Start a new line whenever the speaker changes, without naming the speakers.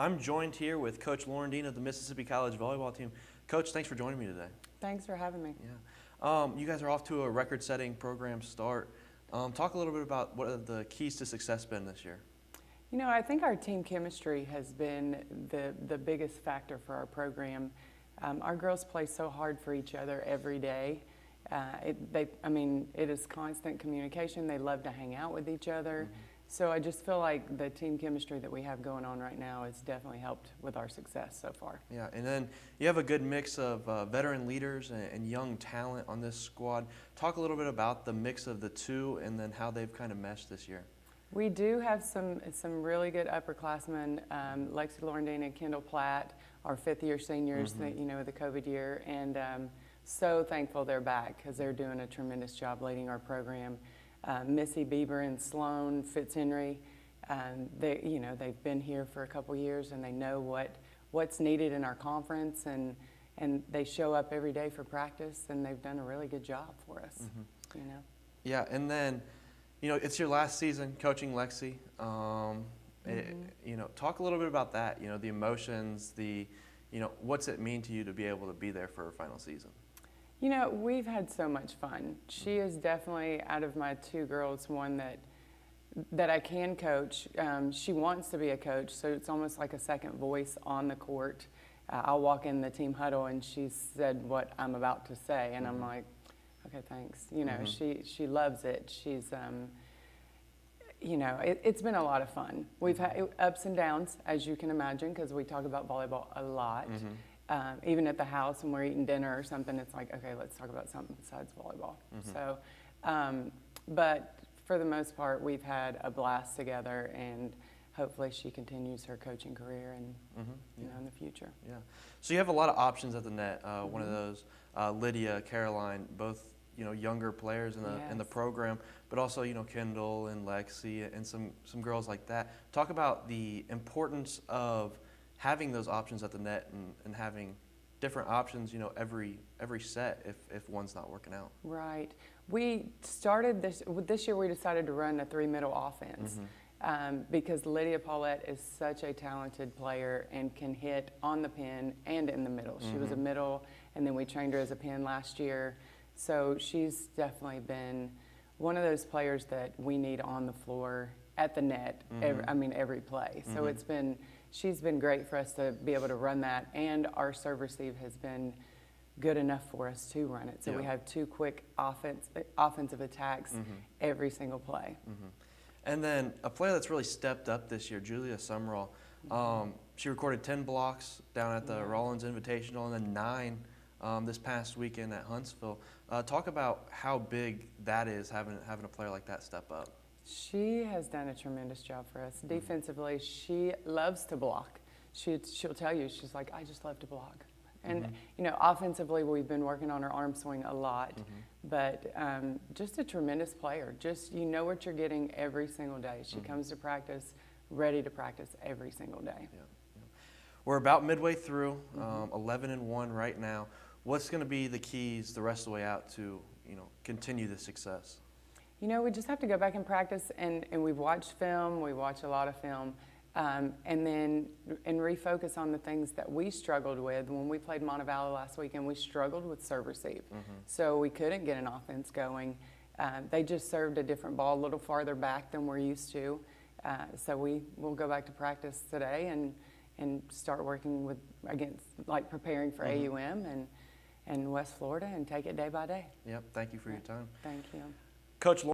I'm joined here with Coach Laurendine of the Mississippi College Volleyball team. Coach, thanks for joining me today.
Thanks for having me.
Yeah. You guys are off to a record-setting program start. Talk a little bit about what have the keys to success been this year.
You know, I think our team chemistry has been the biggest factor for our program. Our girls play so hard for each other every day. It is constant communication. They love to hang out with each other. Mm-hmm. So I just feel like the team chemistry that we have going on right now has definitely helped with our success so far.
Yeah, and then you have a good mix of veteran leaders and young talent on this squad. Talk a little bit about the mix of the two and then how they've kind of meshed this year.
We do have some really good upperclassmen, Shawna Laurendine and Kendall Platt, our fifth-year seniors, mm-hmm. The COVID year, and so thankful they're back because they're doing a tremendous job leading our program. Missy Bieber and Sloan Fitzhenry, they've been here for a couple years and they know what's needed in our conference, and they show up every day for practice, and they've done a really good job for us. Mm-hmm.
Yeah, and then it's your last season coaching Lexi. Talk a little bit about that. The emotions, what's it mean to you to be able to be there for her final season?
We've had so much fun. She is definitely, out of my two girls, one that I can coach. She wants to be a coach, so it's almost like a second voice on the court. I'll walk in the team huddle and she's said what I'm about to say, and I'm like, okay, thanks. She loves it. She's, it's been a lot of fun. We've had ups and downs, as you can imagine, because we talk about volleyball a lot. Even at the house when we're eating dinner or something, it's like, okay, let's talk about something besides volleyball. Mm-hmm. So, but for the most part, we've had a blast together, and hopefully she continues her coaching career and in the future. Yeah.
So you have a lot of options at the net. One of those, Lydia, Caroline, both younger players in the program, but also Kendall and Lexi and some girls like that. Talk about the importance of having those options at the net and having different options, every set if one's not working out.
Right. We started this year. We decided to run a 3-middle offense because Lydia Paulette is such a talented player and can hit on the pin and in the middle. She was a middle, and then we trained her as a pin last year. So she's definitely been one of those players that we need on the floor at the net. Every play. So she's been great for us to be able to run that, and our serve receive has been good enough for us to run it. So we have two quick offensive attacks every single play.
And then a player that's really stepped up this year, Julia Sumrall. She recorded 10 blocks down at the Rollins Invitational, and then 9 this past weekend at Huntsville. Talk about how big that is, having a player like that step up.
She has done a tremendous job for us. Defensively, she loves to block. She'll tell you, she's like, I just love to block. And, offensively, we've been working on her arm swing a lot. But just a tremendous player. Just, what you're getting every single day. She comes to practice, ready to practice every single day.
Yeah. We're about midway through, 11-1 right now. What's going to be the keys the rest of the way out to, continue this success?
We just have to go back and practice, and we've watched film. We watch a lot of film, and refocus on the things that we struggled with. When we played Montevallo last weekend, we struggled with serve receive. So we couldn't get an offense going. They just served a different ball a little farther back than we're used to. So we'll go back to practice today and start working preparing for AUM and West Florida, and take it day by day.
Yep. Thank you for your time.
Thank you.
Coach